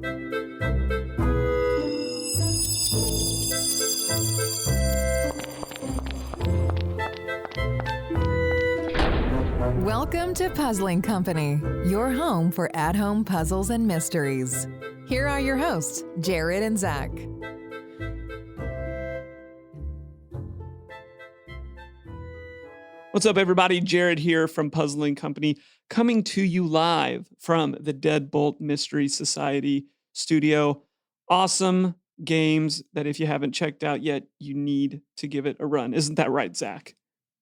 Welcome to Puzzling Company, your home for at-home puzzles and mysteries. Here are your hosts, Jared and Zach. What's up, everybody? Jared here from Puzzling Company, coming to you live from the Deadbolt Mystery Society studio. Awesome games that if you haven't checked out yet, you need to give it a run. Isn't that right, Zach?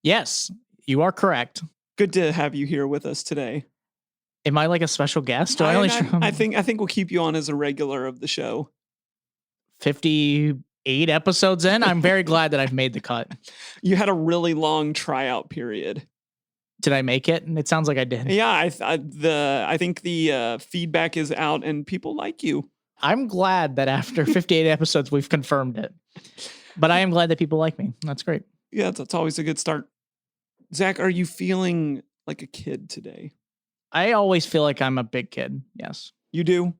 Yes, you are correct. Good to have you here with us today. Am I like a special guest? I think we'll keep you on as a regular of the show. 58 episodes in. I'm very glad that I've made the cut. You had a really long tryout period. Did I make it? It sounds like I did. Yeah, I think the feedback is out and people like you. I'm glad that after 58 episodes, we've confirmed it. But I am glad that people like me. That's great. Yeah, that's always a good start. Zach, are you feeling like a kid today? I always feel like I'm a big kid. Yes. You do?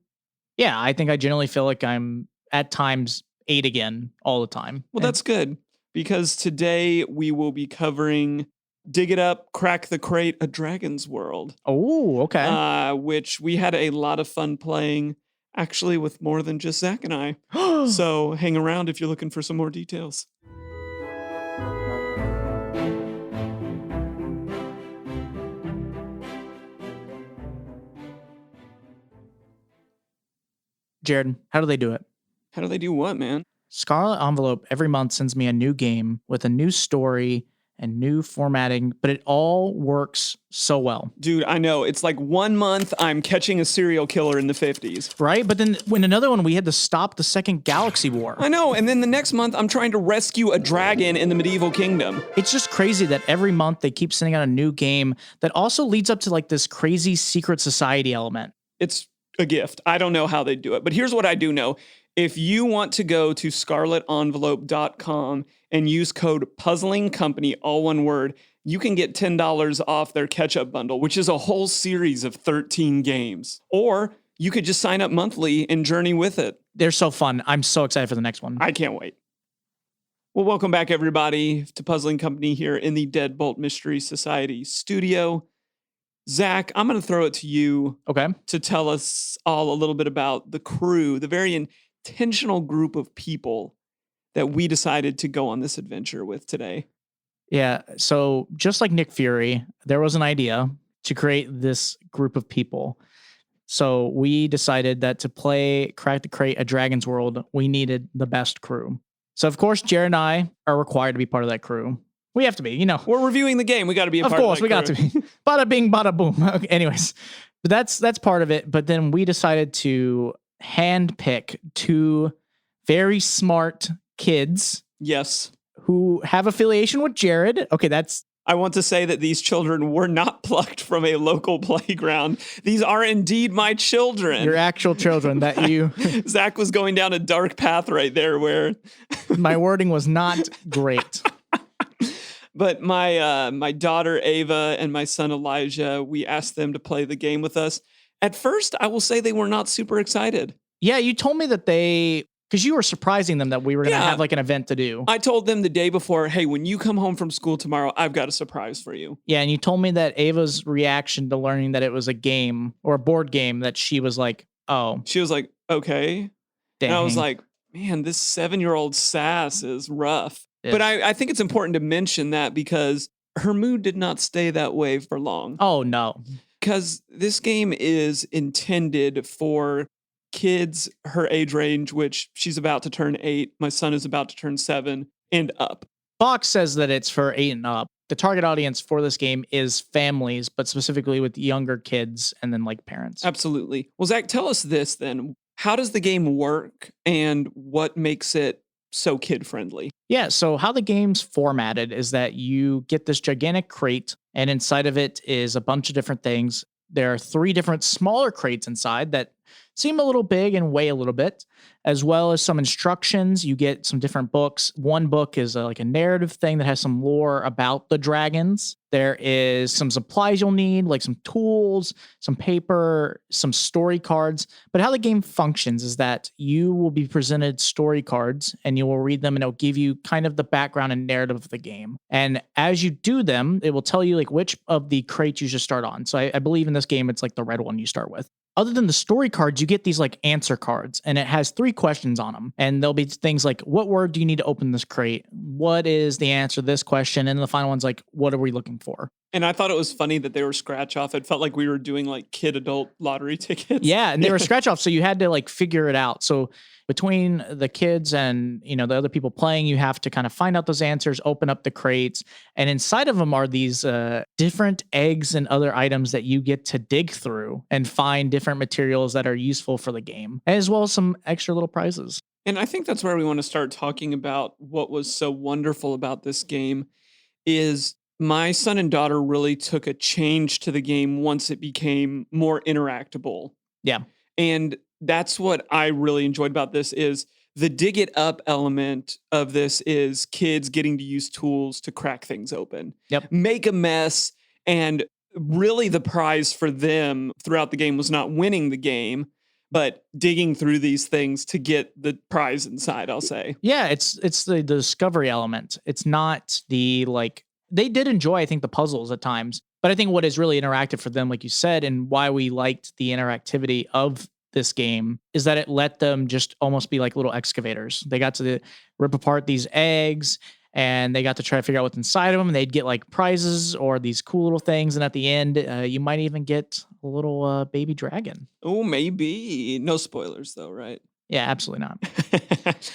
Yeah, I think I generally feel like I'm at times 8 again all the time. Well, that's good because today we will be covering Dig It Up, Crack the Crate, A Dragon's World. Oh, okay. Which we had a lot of fun playing, actually with more than just Zach and I. So hang around if you're looking for some more details. Jared, how do they do it? How do they do what, man? Scarlet Envelope every month sends me a new game with a new story and new formatting, but it all works so well. Dude, I know. It's like 1 month I'm catching a serial killer in the 50s. Right? But then when another one, we had to stop the second galaxy war. I know. And then the next month I'm trying to rescue a dragon in the medieval kingdom. It's just crazy that every month they keep sending out a new game that also leads up to like this crazy secret society element. It's a gift. I don't know how they do it, but here's what I do know. If you want to go to scarletenvelope.com and use code Puzzling Company, all one word, you can get $10 off their catch-up bundle, which is a whole series of 13 games. Or you could just sign up monthly and journey with it. They're so fun. I'm so excited for the next one. I can't wait. Well, welcome back, everybody, to Puzzling Company here in the Deadbolt Mystery Society studio. Zach, I'm going to throw it to you to tell us all a little bit about the crew, the very intentional group of people that we decided to go on this adventure with today. Yeah, so just like Nick Fury, there was an idea to create this group of people. So we decided that to play Crack the Crate, A Dragon's World, we needed the best crew. So of course, Jared and I are required to be part of that crew. We have to be, you know. We're reviewing the game. We got to be a part of that. Of course, we got to be. Bada bing, bada boom. Okay, anyways, but that's part of it. But then we decided to handpick 2 very smart kids. Yes. Who have affiliation with Jared. Okay, I want to say that these children were not plucked from a local playground. These are indeed my children. Your actual children that you... Zach was going down a dark path right there where... My wording was not great. But my daughter Ava and my son Elijah, we asked them to play the game with us. At first, I will say they were not super excited. Yeah, you told me that because you were surprising them that we were going to have like an event to do. I told them the day before, hey, when you come home from school tomorrow, I've got a surprise for you. Yeah, and you told me that Ava's reaction to learning that it was a game or a board game that she was like, oh. She was like, okay. Dang. And I was like, man, this 7-year-old sass is rough. Yes. But I think it's important to mention that because her mood did not stay that way for long. Oh, no. Because this game is intended for kids her age range, which she's about to turn 8. My son is about to turn 7 and up. Fox says that it's for 8 and up. The target audience for this game is families, but specifically with younger kids and then like parents. Absolutely. Well, Zach, tell us this then. How does the game work and what makes it so kid-friendly? Yeah, so how the game's formatted is that you get this gigantic crate, and inside of it is a bunch of different things. There are 3 different smaller crates inside that seem a little big and weigh a little bit, as well as some instructions. You get some different books. One book is like a narrative thing that has some lore about the dragons. There is some supplies you'll need, like some tools, some paper, some story cards. But how the game functions is that you will be presented story cards and you will read them, and it'll give you kind of the background and narrative of the game. And as you do them, it will tell you like which of the crates you should start on. So I believe in this game, it's like the red one you start with. Other than the story cards, you get these like answer cards, and it has 3 questions on them. And there'll be things like, what word do you need to open this crate? What is the answer to this question? And the final one's like, what are we looking for? And I thought it was funny that they were scratch off. It felt like we were doing like kid adult lottery tickets. Yeah, and they were scratch off, so you had to like figure it out. So between the kids and, you know, the other people playing, you have to kind of find out those answers, open up the crates, and inside of them are these different eggs and other items that you get to dig through and find different materials that are useful for the game, as well as some extra little prizes. And I think that's where we want to start talking about what was so wonderful about this game is my son and daughter really took a change to the game once it became more interactable. Yeah. And that's what I really enjoyed about this is the dig it up element of this is kids getting to use tools to crack things open. Yep. Make a mess. And really the prize for them throughout the game was not winning the game, but digging through these things to get the prize inside, I'll say. Yeah, it's the discovery element. It's not the like they did enjoy, I think, the puzzles at times. But I think what is really interactive for them, like you said, and why we liked the interactivity of this game is that it let them just almost be like little excavators. They got to rip apart these eggs and they got to try to figure out what's inside of them. And they'd get like prizes or these cool little things. And at the end, you might even get a little baby dragon. Oh, maybe. No spoilers though, right? Yeah, absolutely not.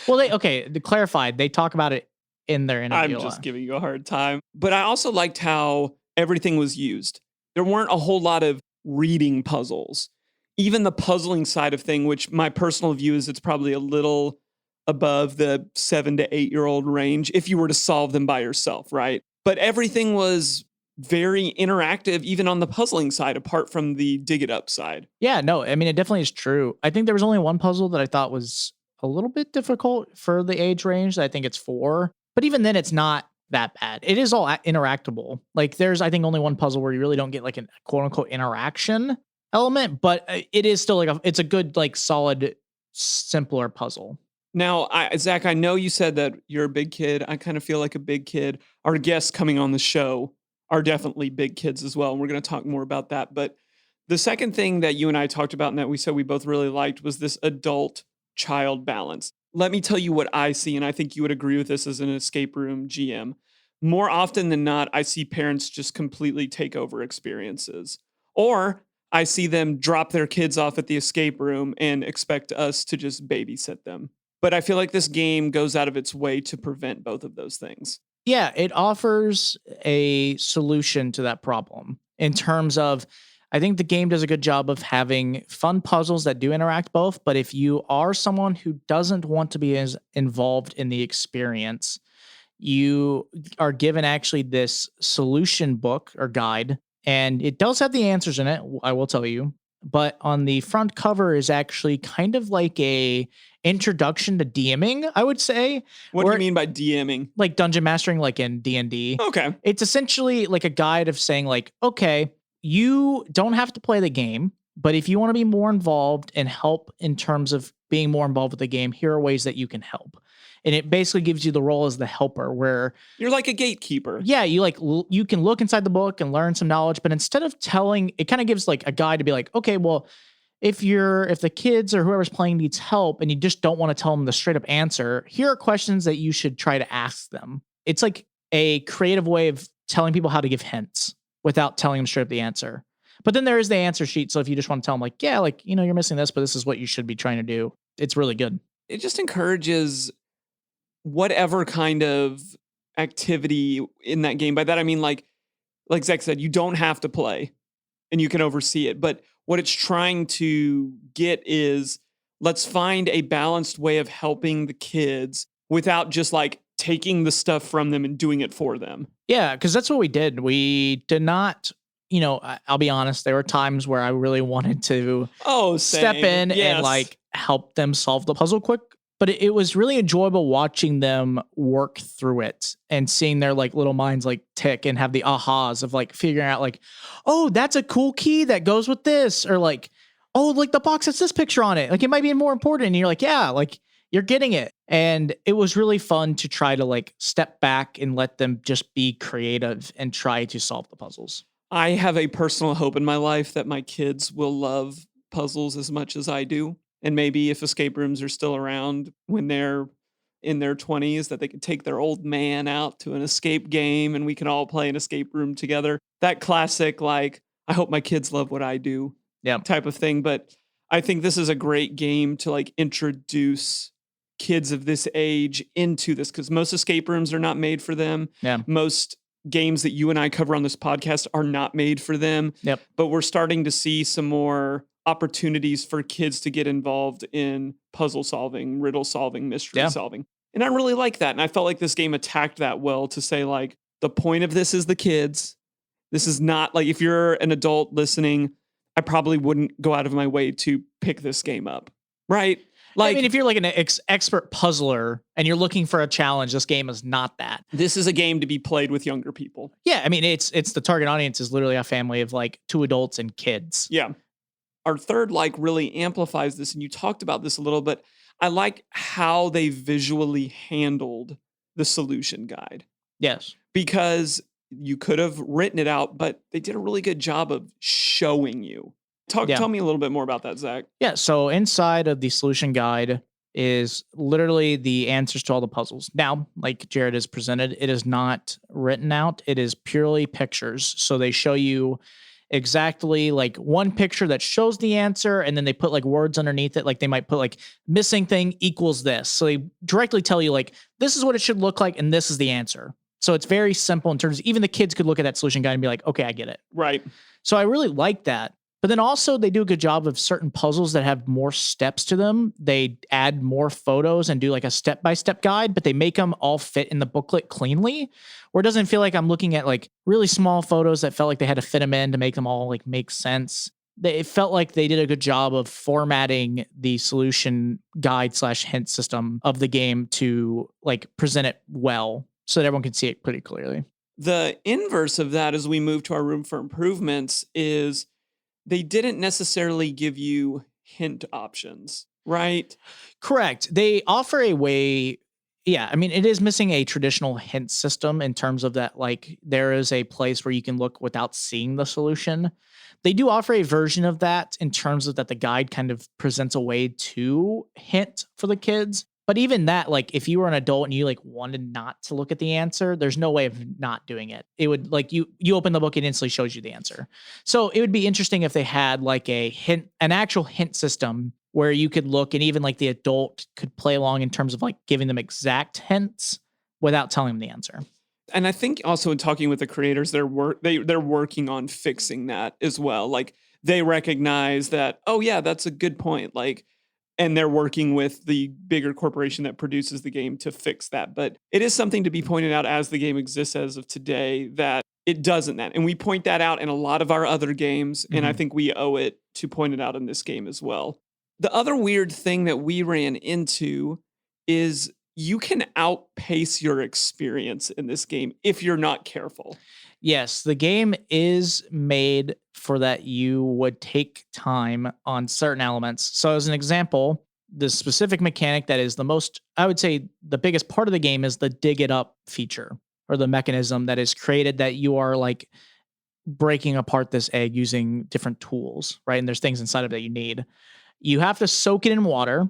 Well, to clarify, they talk about it in their interview. I'm just giving you a hard time. But I also liked how everything was used. There weren't a whole lot of reading puzzles. Even the puzzling side of thing, which my personal view is it's probably a little above the 7 to 8 year old range if you were to solve them by yourself, right? But everything was very interactive, even on the puzzling side, apart from the dig it up side. Yeah, no, I mean, it definitely is true. I think there was only one puzzle that I thought was a little bit difficult for the age range that I think it's 4. But even then, it's not that bad. It is all interactable. Like there's, I think, only one puzzle where you really don't get like a quote unquote interaction element, but it is still like it's a good, like solid, simpler puzzle. Now, Zach, I know you said that you're a big kid. I kind of feel like a big kid. Our guests coming on the show are definitely big kids as well. And we're going to talk more about that. But the second thing that you and I talked about and that we said we both really liked was this adult-child balance. Let me tell you what I see, and I think you would agree with this as an escape room GM. More often than not, I see parents just completely take over experiences. Or I see them drop their kids off at the escape room and expect us to just babysit them. But I feel like this game goes out of its way to prevent both of those things. Yeah, it offers a solution to that problem in terms of, I think the game does a good job of having fun puzzles that do interact both. But if you are someone who doesn't want to be as involved in the experience, you are given actually this solution book or guide, and it does have the answers in it, I will tell you. But on the front cover is actually kind of like a introduction to DMing, I would say. What do you mean by DMing? Like dungeon mastering, like in D&D. Okay. It's essentially like a guide of saying like, okay, you don't have to play the game, but if you want to be more involved and help in terms of being more involved with the game, here are ways that you can help. And it basically gives you the role as the helper where you're like a gatekeeper. Yeah, you can look inside the book and learn some knowledge, but instead of telling, it kind of gives like a guide to be like, okay, well, if the kids or whoever's playing needs help and you just don't want to tell them the straight up answer, here are questions that you should try to ask them. It's like a creative way of telling people how to give hints without telling them straight up the answer. But then there is the answer sheet. So if you just want to tell them like, yeah, like, you know, you're missing this, but this is what you should be trying to do. It's really good. It just encourages whatever kind of activity in that game. By that, I mean, like Zach said, you don't have to play and you can oversee it. But what it's trying to get is let's find a balanced way of helping the kids without just like taking the stuff from them and doing it for them. Yeah, because that's what we did. We did not, I'll be honest, there were times where I really wanted to step in and like help them solve the puzzle quick. But it was really enjoyable watching them work through it and seeing their like little minds like tick and have the ahas of like figuring out like, oh, that's a cool key that goes with this, or like, oh, like the box has this picture on it. Like it might be more important. And you're like, yeah, like you're getting it. And it was really fun to try to like step back and let them just be creative and try to solve the puzzles. I have a personal hope in my life that my kids will love puzzles as much as I do. And maybe if escape rooms are still around when they're in their 20s, that they could take their old man out to an escape game and we can all play an escape room together. That classic, like, I hope my kids love what I do type of thing. But I think this is a great game to like introduce kids of this age into this, because most escape rooms are not made for them. Yeah. Most games that you and I cover on this podcast are not made for them. Yep. But we're starting to see some more opportunities for kids to get involved in puzzle solving, riddle solving, mystery solving. And I really like that. And I felt like this game attacked that well to say like, the point of this is the kids. This is not like, if you're an adult listening, I probably wouldn't go out of my way to pick this game up. Right? Like, I mean, if you're like an expert puzzler and you're looking for a challenge, this game is not that. This is a game to be played with younger people. Yeah. I mean, it's the target audience is literally a family of like 2 adults and kids. Yeah. Our third like really amplifies this, and you talked about this a little, but I like how they visually handled the solution guide. Yes. Because you could have written it out, but they did a really good job of showing you. Tell me a little bit more about that, Zach. Yeah, so inside of the solution guide is literally the answers to all the puzzles. Now, like Jared has presented, it is not written out. It is purely pictures. So they show you exactly like one picture that shows the answer, and then they put like words underneath it. Like they might put like missing thing equals this. So they directly tell you like, this is what it should look like, and this is the answer. So it's very simple in terms of even the kids could look at that solution guide and be like, okay, I get it. Right. So I really like that. But then also they do a good job of certain puzzles that have more steps to them. They add more photos and do like a step-by-step guide, but they make them all fit in the booklet cleanly, where it doesn't feel like I'm looking at like really small photos that felt like they had to fit them in to make them all like make sense. It felt like they did a good job of formatting the solution guide / hint system of the game to like present it well so that everyone can see it pretty clearly. The inverse of that as we move to our room for improvements is they didn't necessarily give you hint options, right? Correct. They offer a way. Yeah, I mean, it is missing a traditional hint system in terms of that, like, there is a place where you can look without seeing the solution. They do offer a version of that in terms of that the guide kind of presents a way to hint for the kids. But even that, like, if you were an adult and you like wanted not to look at the answer, there's no way of not doing it. It would like you open the book, it instantly shows you the answer. So it would be interesting if they had like an actual hint system where you could look and even like the adult could play along in terms of like giving them exact hints without telling them the answer. And I think also in talking with the creators, they're working on fixing that as well. Like they recognize that, oh yeah, that's a good point. Like, and they're working with the bigger corporation that produces the game to fix that. But it is something to be pointed out as the game exists as of today that it doesn't that. And we point that out in a lot of our other games. And I think we owe it to point it out in this game as well. The other weird thing that we ran into is you can outpace your experience in this game if you're not careful. Yes, the game is made for that you would take time on certain elements. So as an example, the specific mechanic that is the most, I would say the biggest part of the game is the dig it up feature, or the mechanism that is created that you are like breaking apart this egg using different tools, right? And there's things inside of it that you need. You have to soak it in water.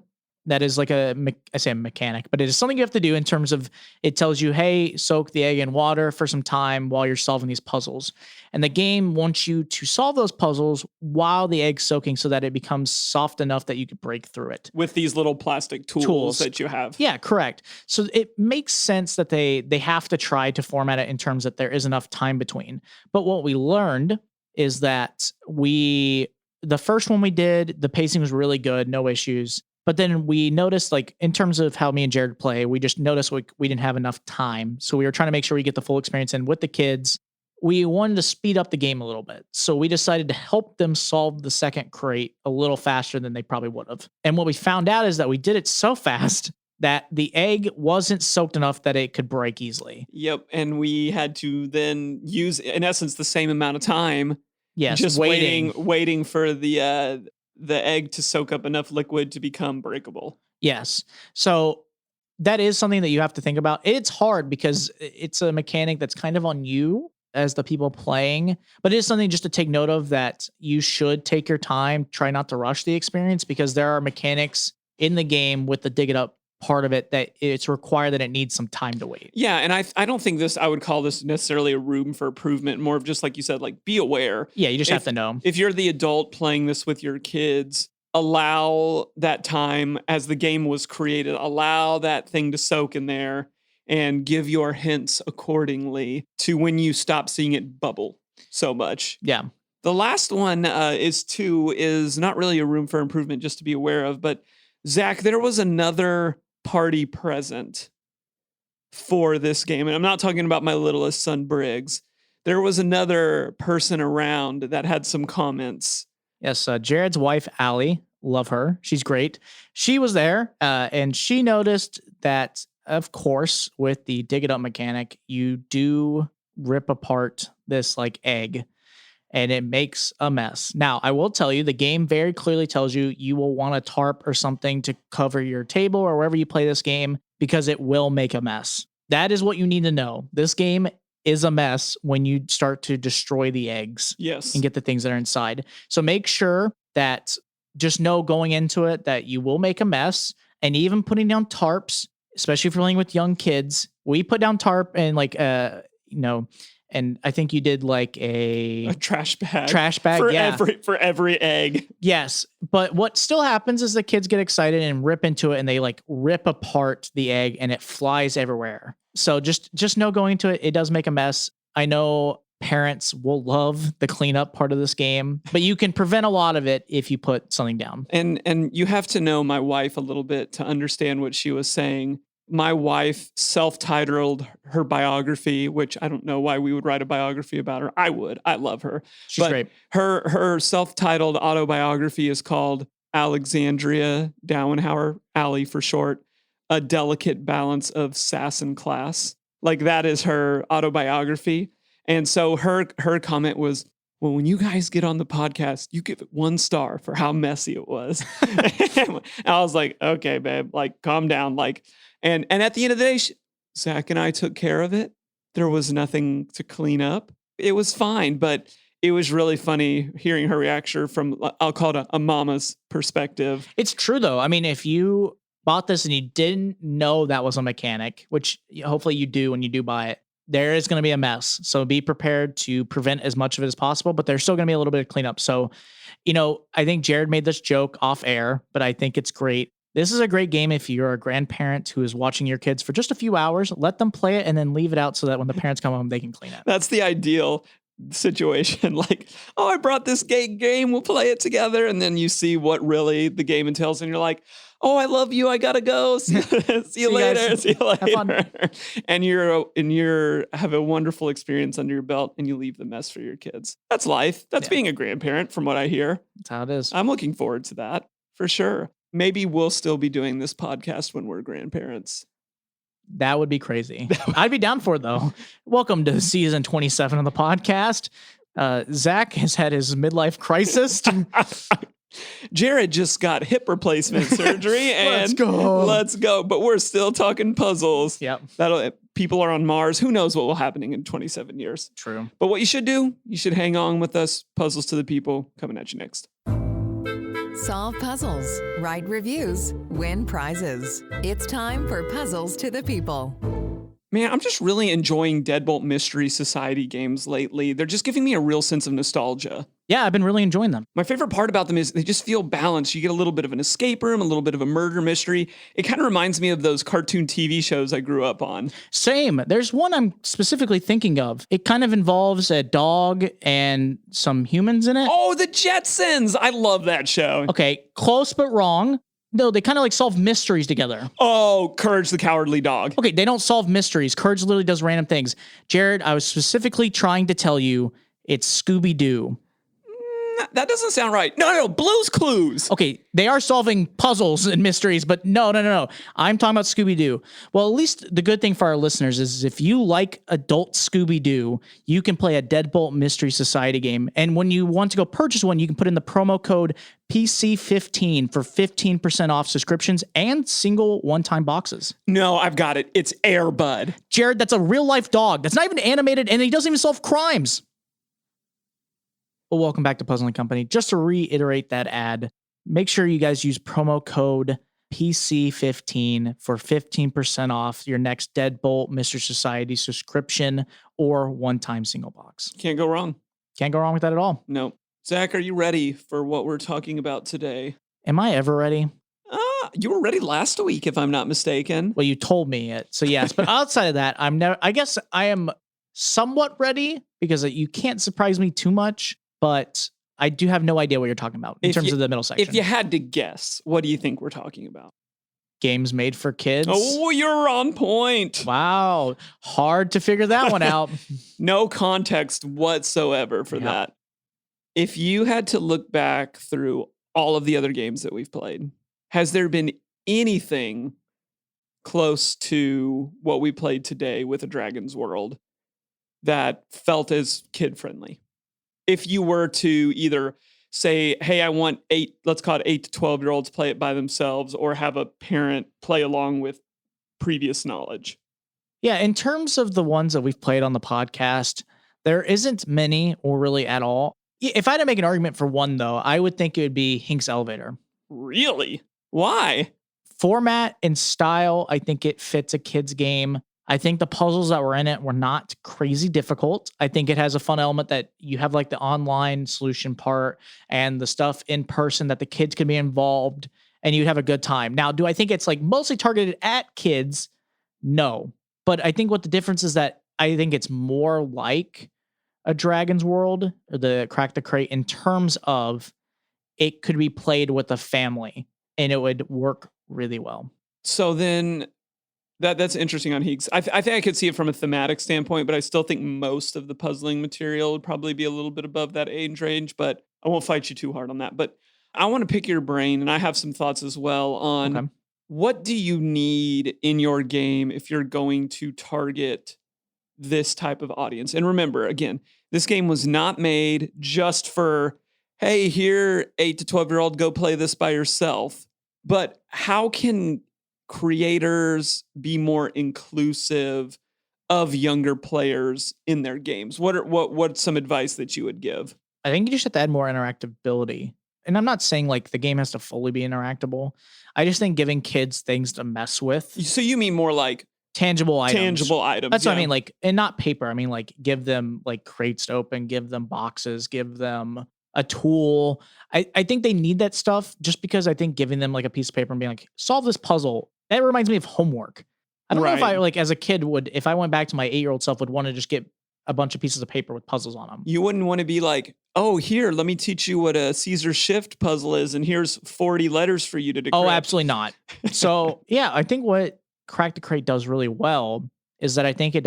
That is like I say a mechanic, but it is something you have to do in terms of it tells you, hey, soak the egg in water for some time while you're solving these puzzles. And the game wants you to solve those puzzles while the egg's soaking so that it becomes soft enough that you could break through it. With these little plastic tools that you have. Yeah, correct. So it makes sense that they have to try to format it in terms that there is enough time between. But what we learned is that the first one we did, the pacing was really good, no issues. But then we noticed, like, in terms of how me and Jared play, we just noticed we didn't have enough time. So we were trying to make sure we get the full experience in with the kids we wanted to speed up the game a little bit. So we decided to help them solve the second crate a little faster than they probably would have. And what we found out is that we did it so fast that the egg wasn't soaked enough that it could break easily. Yep. And we had to then use, in essence, the same amount of time. Yes, just waiting for the egg to soak up enough liquid to become breakable. Yes. So that is something that you have to think about. It's hard because it's a mechanic that's kind of on you as the people playing, but it is something just to take note of, that you should take your time, try not to rush the experience, because there are mechanics in the game with the dig it up part of it that it's required that it needs some time to wait. Yeah, and I don't think I would call this necessarily a room for improvement, more of just like you said, like be aware. Yeah, you just have to know. If you're the adult playing this with your kids, allow that time as the game was created, allow that thing to soak in there and give your hints accordingly to when you stop seeing it bubble so much. Yeah. The last one is not really a room for improvement, just to be aware of, but Zach, there was another party present for this game. And I'm not talking about my littlest son, Briggs. There was another person around that had some comments. Yes, Jared's wife, Allie, love her. She's great. She was there, and she noticed that, of course, with the dig it up mechanic, you do rip apart this like egg, and it makes a mess. Now, I will tell you, the game very clearly tells you you will want a tarp or something to cover your table or wherever you play this game, because it will make a mess. That is what you need to know. This game is a mess when you start to destroy the eggs. Yes. And get the things that are inside. So make sure that, just know going into it that you will make a mess, and even putting down tarps, especially if you're playing with young kids. We put down tarp and and I think you did like a trash bag. For every egg. Yes. But what still happens is the kids get excited and rip into it, and they like rip apart the egg and it flies everywhere. So just know going into it, it does make a mess. I know parents will love the cleanup part of this game, but you can prevent a lot of it if you put something down. And you have to know my wife a little bit to understand what she was saying. My wife self-titled her biography, which I don't know why we would write a biography about her. I would. I love her. She's great. Her self-titled autobiography is called Alexandria Dowenhauer, Allie for short, A Delicate Balance of Sass and Class. Like, that is her autobiography. And so her comment was, well, when you guys get on the podcast, you give it 1 star for how messy it was. And I was like, okay, babe, like, calm down. Like, and at the end of the day, Zach and I took care of it. There was nothing to clean up. It was fine, but it was really funny hearing her reaction from, I'll call it a mama's perspective. It's true, though. I mean, if you bought this and you didn't know that was a mechanic, which hopefully you do when you do buy it, there is going to be a mess. So be prepared to prevent as much of it as possible, but there's still going to be a little bit of cleanup. So, I think Jared made this joke off air, but I think it's great. This is a great game if you're a grandparent who is watching your kids for just a few hours. Let them play it and then leave it out so that when the parents come home, they can clean it. That's the ideal situation. Like, oh, I brought this game, we'll play it together. And then you see what really the game entails, and you're like, oh, I love you, I gotta go. See you later. See you later. Have fun. And you're have a wonderful experience under your belt, and you leave the mess for your kids. That's life. That's being a grandparent, from what I hear. That's how it is. I'm looking forward to that for sure. Maybe we'll still be doing this podcast when we're grandparents. That would be crazy. I'd be down for it, though. Welcome to season 27 of the podcast. Zach has had his midlife crisis. Jared just got hip replacement surgery, and let's go. But we're still talking puzzles. Yep. People are on Mars. Who knows what will happen in 27 years? True. But what you should do, you should hang on with us. Puzzles to the People coming at you next. Solve puzzles, write reviews, win prizes. It's time for Puzzles to the People. Man, I'm just really enjoying Deadbolt Mystery Society games lately. They're just giving me a real sense of nostalgia. Yeah, I've been really enjoying them. My favorite part about them is they just feel balanced. You get a little bit of an escape room, a little bit of a murder mystery. It kind of reminds me of those cartoon TV shows I grew up on. Same. There's one I'm specifically thinking of. It kind of involves a dog and some humans in it. Oh, the Jetsons. I love that show. Okay, close but wrong. No, they kind of like solve mysteries together. Oh, Courage the Cowardly Dog. Okay, they don't solve mysteries. Courage literally does random things. Jared, I was specifically trying to tell you it's Scooby-Doo. That doesn't sound right. No, Blue's Clues. Okay, they are solving puzzles and mysteries, but no. I'm talking about Scooby-Doo. Well, at least the good thing for our listeners is if you like adult Scooby-Doo, you can play a Deadbolt Mystery Society game. And when you want to go purchase one, you can put in the promo code PC15 for 15% off subscriptions and single one-time boxes. No, I've got it. It's Air Bud. Jared, that's a real-life dog. That's not even animated, and he doesn't even solve crimes. Well, welcome back to Puzzling Company. Just to reiterate that ad, make sure you guys use promo code PC15 for 15% off your next Deadbolt Mystery Society subscription or one-time single box. Can't go wrong. Can't go wrong with that at all. No. Zach, are you ready for what we're talking about today? Am I ever ready? You were ready last week, if I'm not mistaken. Well, you told me it, so yes. But outside of that, I'm never. I guess I am somewhat ready because you can't surprise me too much. But I do have no idea what you're talking about in terms of the middle section. If you had to guess, what do you think we're talking about? Games made for kids. Oh, you're on point. Wow. Hard to figure that one out. No context whatsoever for that. If you had to look back through all of the other games that we've played, has there been anything close to what we played today with A Dragon's World that felt as kid-friendly? If you were to either say, hey, I want let's call it 8 to 12-year-olds play it by themselves, or have a parent play along with previous knowledge. Yeah, in terms of the ones that we've played on the podcast, there isn't many or really at all. If I had to make an argument for one, though, I would think it would be Hink's Elevator. Really? Why? Format and style, I think it fits a kid's game. I think the puzzles that were in it were not crazy difficult. I think it has a fun element that you have like the online solution part and the stuff in person that the kids can be involved and you'd have a good time. Now, do I think it's like mostly targeted at kids? No. But I think what the difference is that I think it's more like a Dragon's World or the Crack the Crate in terms of it could be played with a family and it would work really well. So then that's interesting on Heeks. I think I could see it from a thematic standpoint, but I still think most of the puzzling material would probably be a little bit above that age range, but I won't fight you too hard on that. But I want to pick your brain, and I have some thoughts as well on what do you need in your game if you're going to target this type of audience? And remember, again, this game was not made just for, hey, here, 8 to 12-year-old, go play this by yourself. But how can creators be more inclusive of younger players in their games? What's some advice that you would give? I think you just have to add more interactability. And I'm not saying like the game has to fully be interactable. I just think giving kids things to mess with. So you mean more like tangible items. That's what I mean. Like, and not paper. I mean, like give them like crates to open, give them boxes, give them a tool. I think they need that stuff just because I think giving them like a piece of paper and being like, solve this puzzle. That reminds me of homework. I don't know if I like as a kid would, if I went back to my 8-year-old self, would want to just get a bunch of pieces of paper with puzzles on them. You wouldn't want to be like, oh, here, let me teach you what a Caesar shift puzzle is. And here's 40 letters for you to decrypt. Oh, absolutely not. So yeah, I think what Crack the Crate does really well is that I think it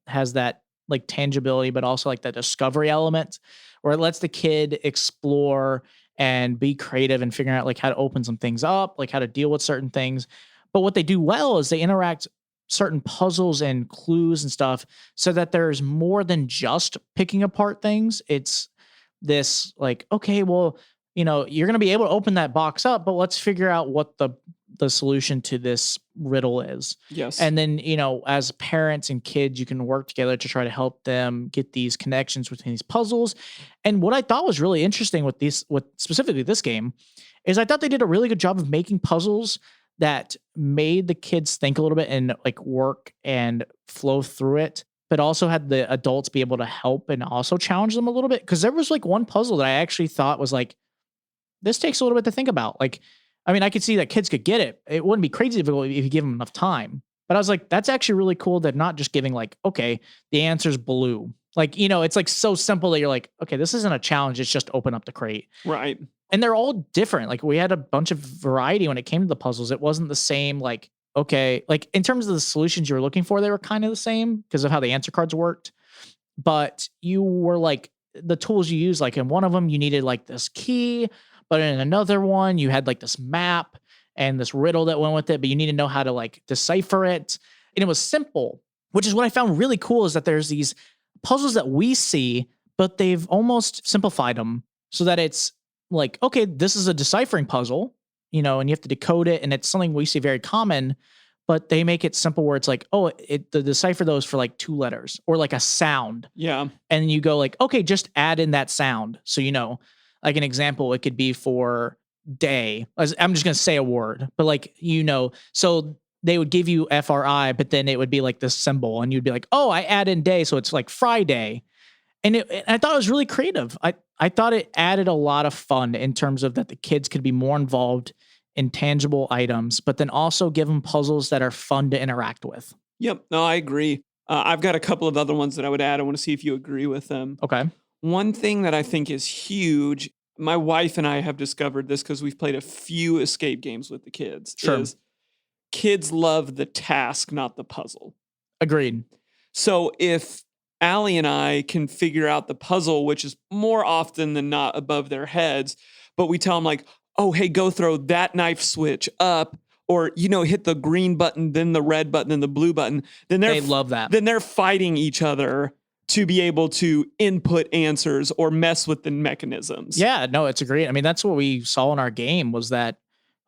has that like tangibility, but also like that discovery element where it lets the kid explore and be creative and figuring out like how to open some things up, like how to deal with certain things. But what they do well is they interact certain puzzles and clues and stuff so that there's more than just picking apart things. It's this like, okay, well, you know, you're going to be able to open that box up, but let's figure out what the solution to this riddle is. Yes. And then, you know, as parents and kids, you can work together to try to help them get these connections between these puzzles. And what I thought was really interesting with specifically this game is I thought they did a really good job of making puzzles that made the kids think a little bit and like work and flow through it, but also had the adults be able to help and also challenge them a little bit. Cause there was like one puzzle that I actually thought was like, this takes a little bit to think about. Like, I mean, I could see that kids could get it. It wouldn't be crazy difficult if you give them enough time. But I was like, that's actually really cool that not just giving like, okay, the answer's blue. Like, you know, it's like so simple that you're like, okay, this isn't a challenge. It's just open up the crate. Right. And they're all different. Like we had a bunch of variety when it came to the puzzles. It wasn't the same, like, okay, like in terms of the solutions you were looking for, they were kind of the same because of how the answer cards worked. But you were like the tools you use, like in one of them, you needed like this key, but in another one, you had like this map and this riddle that went with it, but you need to know how to like decipher it. And it was simple, which is what I found really cool is that there's these puzzles that we see, but they've almost simplified them so that it's like, okay, this is a deciphering puzzle, and you have to decode it. And it's something we see very common, but they make it simple where it's like, oh, the decipher those for like 2 letters or like a sound. Yeah. And you go like, okay, just add in that sound. So, like an example, it could be for day. I'm just going to say a word, but like, so they would give you FRI, but then it would be like this symbol and you'd be like, oh, I add in day. So it's like Friday. And I thought it was really creative. I thought it added a lot of fun in terms of that the kids could be more involved in tangible items, but then also give them puzzles that are fun to interact with. Yep. No, I agree. I've got a couple of other ones that I would add. I want to see if you agree with them. Okay. One thing that I think is huge, my wife and I have discovered this because we've played a few escape games with the kids, is kids love the task, not the puzzle. Agreed. So if Allie and I can figure out the puzzle, which is more often than not above their heads, but we tell them like, oh, hey, go throw that knife switch up, or, hit the green button, then the red button, and the blue button. Then they love that. Then they're fighting each other to be able to input answers or mess with the mechanisms. Yeah, no, it's great. I mean, that's what we saw in our game was that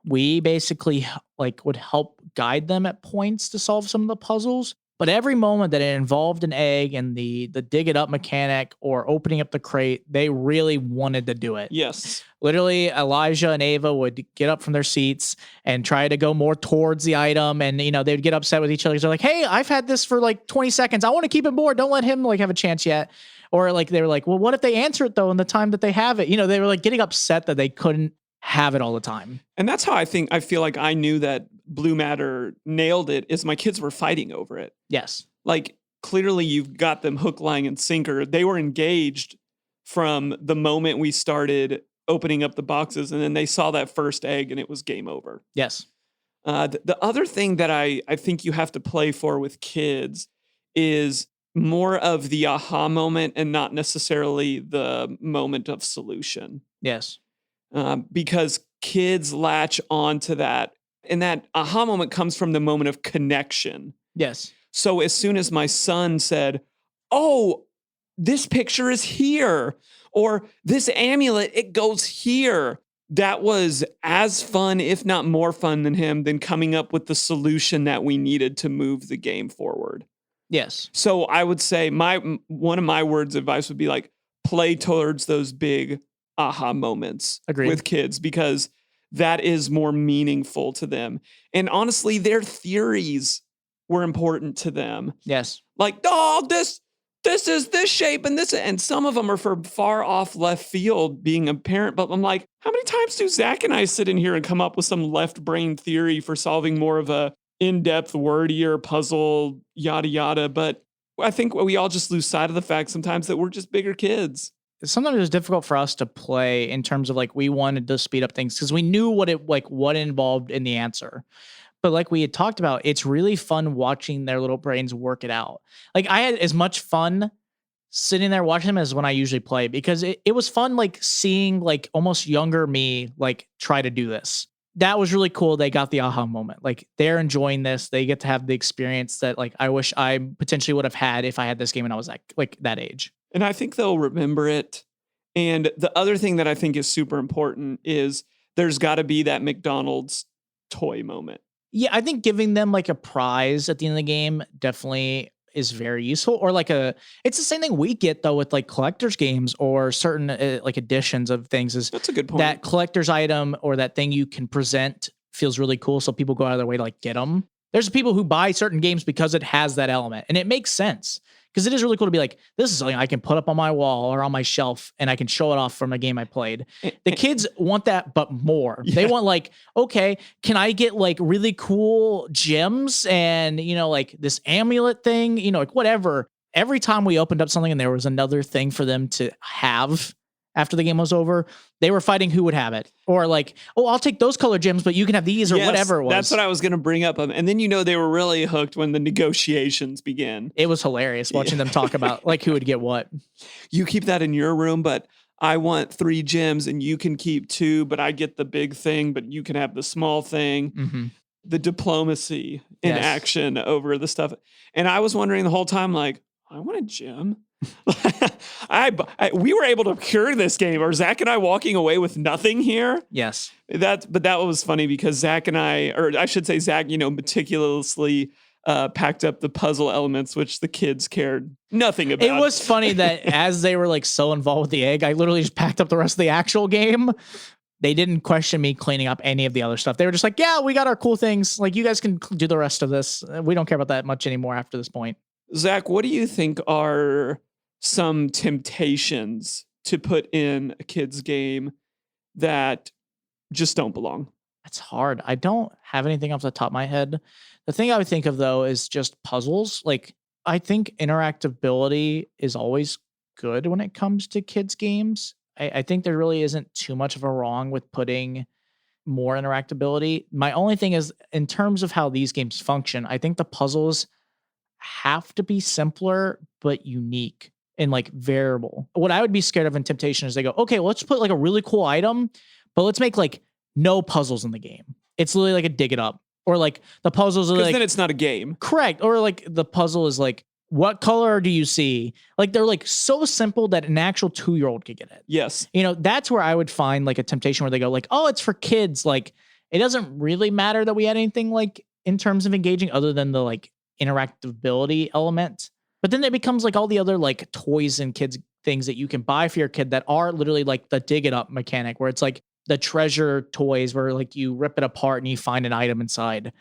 we basically like would help guide them at points to solve some of the puzzles. But every moment that it involved an egg and the dig it up mechanic or opening up the crate, they really wanted to do it. Yes. Literally, Elijah and Ava would get up from their seats and try to go more towards the item. And, they'd get upset with each other. They're like, hey, I've had this for like 20 seconds. I want to keep it more. Don't let him like have a chance yet. Or like, they were like, well, what if they answer it though in the time that they have it? They were like getting upset that they couldn't have it all the time. And that's how I feel like I knew that Blue Matter nailed it is my kids were fighting over it. Yes. Like clearly you've got them hook, line, and sinker. They were engaged from the moment we started opening up the boxes, and then they saw that first egg and it was game over. Yes. The other thing that I think you have to play for with kids is more of the aha moment and not necessarily the moment of solution. Yes. Because kids latch on to that. And that aha moment comes from the moment of connection. Yes. So as soon as my son said, oh, this picture is here, or this amulet, it goes here, that was as fun, if not more fun than coming up with the solution that we needed to move the game forward. Yes. So I would say one of my words of advice would be like, play towards those big aha moments. Agreed. With kids, because that is more meaningful to them. And honestly, their theories were important to them. Yes. Like, oh, this is this shape and this, and some of them are for far off left field being a parent. But I'm like, how many times do Zach and I sit in here and come up with some left brain theory for solving more of a in-depth, wordier puzzle, yada, yada. But I think we all just lose sight of the fact sometimes that we're just bigger kids. Sometimes it was difficult for us to play in terms of like we wanted to speed up things because we knew what it involved in the answer. But like we had talked about, it's really fun watching their little brains work it out. Like I had as much fun sitting there watching them as when I usually play because it was fun like seeing like almost younger me like try to do this. That was really cool. They got the aha moment. Like they're enjoying this. They get to have the experience that like I wish I potentially would have had if I had this game when I was like that age. And I think they'll remember it. And the other thing that I think is super important is there's got to be that McDonald's toy moment. Yeah, I think giving them like a prize at the end of the game definitely is very useful. Or like it's the same thing we get though with like collector's games or certain like editions of things. That's a good point. That collector's item or that thing you can present feels really cool. So people go out of their way to like get them. There's people who buy certain games because it has that element, and it makes sense. Because it is really cool to be like, this is something I can put up on my wall or on my shelf and I can show it off from a game I played. The kids want that, but more. Yeah. They want like, okay, can I get like really cool gems and, like this amulet thing, like whatever. Every time we opened up something and there was another thing for them to have, after the game was over, they were fighting who would have it. Or like, oh, I'll take those color gems, but you can have these or whatever it was. That's what I was going to bring up. And then, they were really hooked when the negotiations began. It was hilarious watching them talk about like who would get what. You keep that in your room, but I want 3 gems and you can keep 2, but I get the big thing, but you can have the small thing. Mm-hmm. The diplomacy in action over the stuff. And I was wondering the whole time, like, I want a gem. We were able to cure this game. Are Zach and I walking away with nothing here? Yes. But that was funny because Zach and I, or I should say Zach, meticulously packed up the puzzle elements, which the kids cared nothing about. It was funny that as they were like so involved with the egg, I literally just packed up the rest of the actual game. They didn't question me cleaning up any of the other stuff. They were just like, yeah, we got our cool things. Like, you guys can do the rest of this. We don't care about that much anymore after this point. Zach, what do you think are some temptations to put in a kid's game that just don't belong? That's hard. I don't have anything off the top of my head. The thing I would think of, though, is just puzzles. Like, I think interactability is always good when it comes to kids' games. I think there really isn't too much of a wrong with putting more interactability. My only thing is, in terms of how these games function, I think the puzzles have to be simpler but unique and like variable. What I would be scared of in Temptation is they go, okay, well, let's put like a really cool item, but let's make like no puzzles in the game. It's literally like a dig it up, or like the puzzles are like, then it's not a game. Correct. Or like the puzzle is like, what color do you see? Like, they're like so simple that an actual 2-year-old could get it. Yes. That's where I would find like a temptation where they go like, oh, it's for kids. Like, it doesn't really matter that we had anything like in terms of engaging other than the like interactability element. But then it becomes like all the other like toys and kids things that you can buy for your kid that are literally like the dig it up mechanic, where it's like the treasure toys where like you rip it apart and you find an item inside.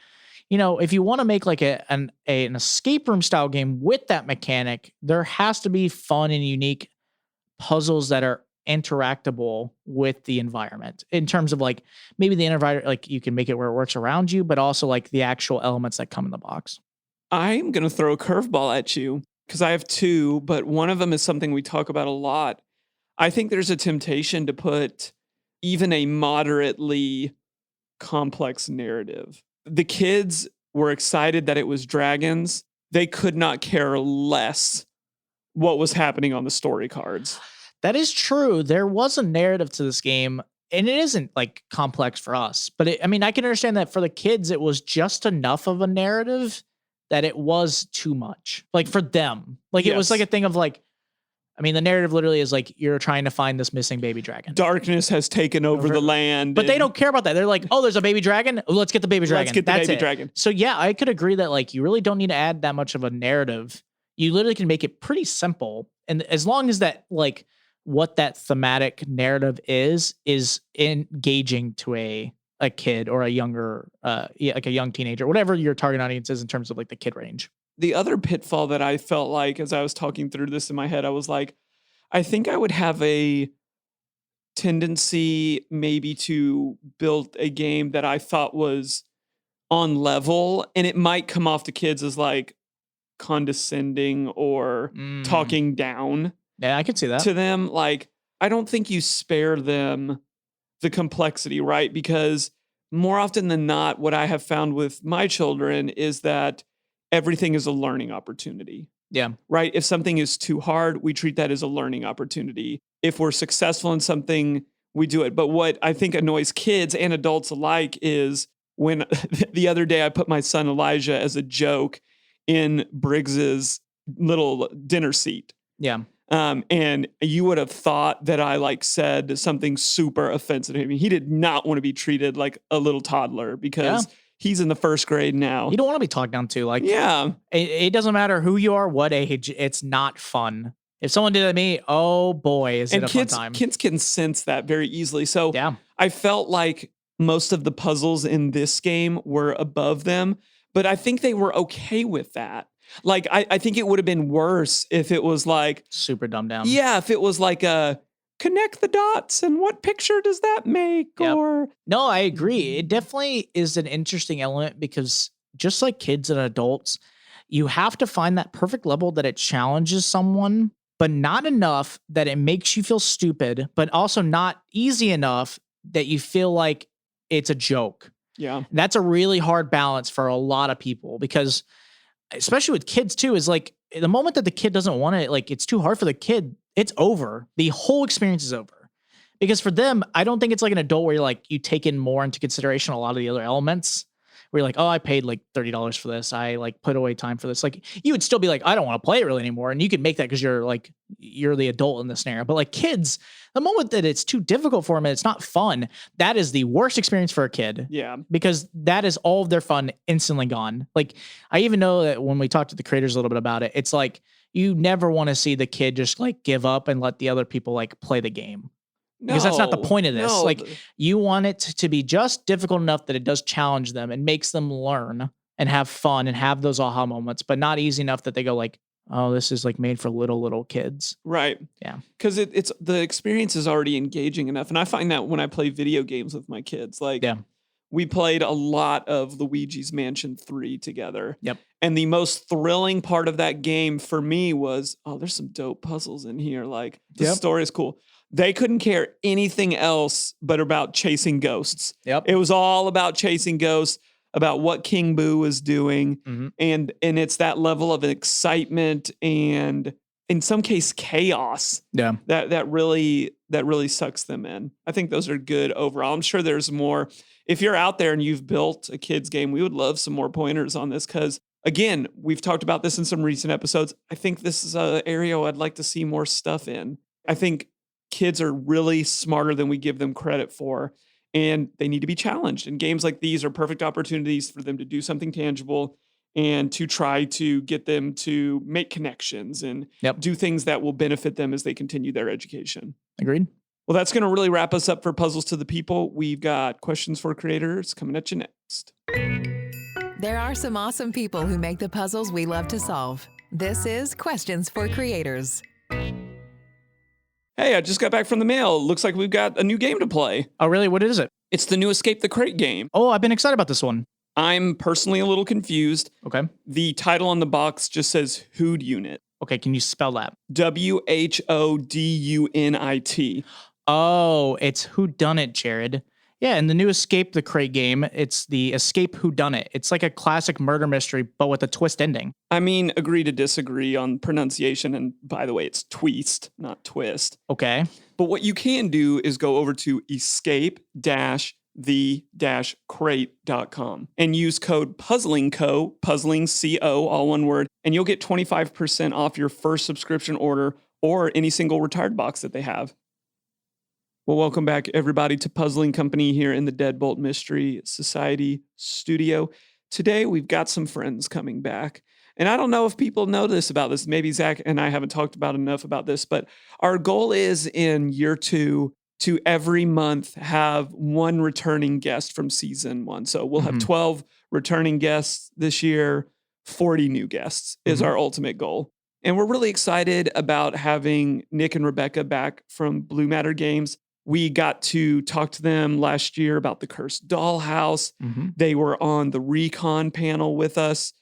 If you want to make like an escape room style game with that mechanic, there has to be fun and unique puzzles that are interactable with the environment in terms of like maybe the environment, like you can make it where it works around you, but also like the actual elements that come in the box. I'm going to throw a curveball at you because I have 2, but one of them is something we talk about a lot. I think there's a temptation to put even a moderately complex narrative. The kids were excited that it was dragons. They could not care less what was happening on the story cards. That is true. There was a narrative to this game, and it isn't like complex for us. But I can understand that for the kids, it was just enough of a narrative that it was too much. Like for them, like It was like a thing of like, the narrative literally is like you're trying to find this missing baby dragon. Darkness has taken over the land. But they don't care about that. They're like, oh, there's a baby dragon. Let's get the baby dragon. Let's get the baby dragon. So yeah, I could agree that like you really don't need to add that much of a narrative. You literally can make it pretty simple. And as long as that like what that thematic narrative is engaging to a kid or a younger, like a young teenager, whatever your target audience is in terms of like the kid range. The other pitfall that I felt like as I was talking through this in my head, I was like, I think I would have a tendency maybe to build a game that I thought was on level, and it might come off to kids as like condescending or talking down. Yeah, I could see that. To them. Like, I don't think you spare them the complexity, right? Because more often than not, what I have found with my children is that everything is a learning opportunity. Yeah. Right? If something is too hard, we treat that as a learning opportunity. If we're successful in something, we do it. But what I think annoys kids and adults alike is when the other day I put my son Elijah as a joke in Briggs's little dinner seat. Yeah. And you would have thought that I like said something super offensive to him. He did not want to be treated like a little toddler because he's in the 1st grade now. You don't want to be talked down to. Like, it doesn't matter who you are, what age. It's not fun. If someone did it to me, oh boy, is it a fun time. Kids can sense that very easily. So I felt like most of the puzzles in this game were above them, but I think they were okay with that. Like, I think it would have been worse if it was like super dumbed down. Yeah, if it was like a connect the dots and what picture does that make? Yep. Or no, I agree. It definitely is an interesting element because just like kids and adults, you have to find that perfect level that it challenges someone, but not enough that it makes you feel stupid, but also not easy enough that you feel like it's a joke. Yeah. That's a really hard balance for a lot of people because especially with kids too, is like the moment that the kid doesn't want it, like it's too hard for the kid, it's over. The whole experience is over. Because for them, I don't think it's like an adult where you're like, you take in more into consideration a lot of the other elements. Where you're like, oh, I paid like $30 for this. I like put away time for this. Like you would still be like, I don't want to play it really anymore. And you could make that because you're the adult in the scenario. But like kids, the moment that it's too difficult for them and it's not fun, that is the worst experience for a kid. Yeah. Because that is all of their fun instantly gone. Like I even know that when we talked to the creators a little bit about it, it's like you never want to see the kid just like give up and let the other people like play the game. Because that's not the point of this. No. Like you want it to be just difficult enough that it does challenge them and makes them learn and have fun and have those aha moments, but not easy enough that they go like, oh, this is like made for little kids. Right. Yeah. Because it's the experience is already engaging enough. And I find that when I play video games with my kids, like we played a lot of Luigi's Mansion 3 together. Yep. And the most thrilling part of that game for me was, oh, there's some dope puzzles in here. Like the story is cool. They couldn't care anything else but about chasing ghosts. Yep. It was all about chasing ghosts, about what King Boo was doing. Mm-hmm. And it's that level of excitement and in some case chaos. Yeah. That really sucks them in. I think those are good overall. I'm sure there's more. If you're out there and you've built a kids game, we would love some more pointers on this because again, we've talked about this in some recent episodes. I think this is an area I'd like to see more stuff in. I think kids are really smarter than we give them credit for, and they need to be challenged. And games like these are perfect opportunities for them to do something tangible and to try to get them to make connections and do things that will benefit them as they continue their education. Agreed. Well, that's going to really wrap us up for Puzzles to the People. We've got questions for creators coming at you next. There are some awesome people who make the puzzles we love to solve. This is Questions for Creators. Hey, I just got back from the mail. Looks like we've got a new game to play. Oh, really? What is it? It's the new Escape the Crate game. Oh, I've been excited about this one. I'm personally a little confused. Okay. The title on the box just says Who'd Unit. Okay, can you spell that? WHODUNIT. Oh, it's Whodunit, Jared. Yeah, in the new Escape the Crate game, it's the Escape Whodunit. It's like a classic murder mystery, but with a twist ending. I mean, agree to disagree on pronunciation. And by the way, it's twist, not twist. Okay. But what you can do is go over to escape-the-crate.com and use code PuzzlingCo, Puzzling CO, all one word, and you'll get 25% off your first subscription order or any single retired box that they have. Well, welcome back, everybody, to Puzzling Company here in the Deadbolt Mystery Society studio. Today, we've got some friends coming back. And I don't know if people know this about this. Maybe Zach and I haven't talked about enough about this, but our goal is in year 2 to every month have one returning guest from season 1. So we'll have 12 returning guests this year. 40 new guests is our ultimate goal. And we're really excited about having Nick and Rebecca back from Blue Matter Games. We got to talk to them last year about the Cursed Dollhouse. They were on the Recon panel with us.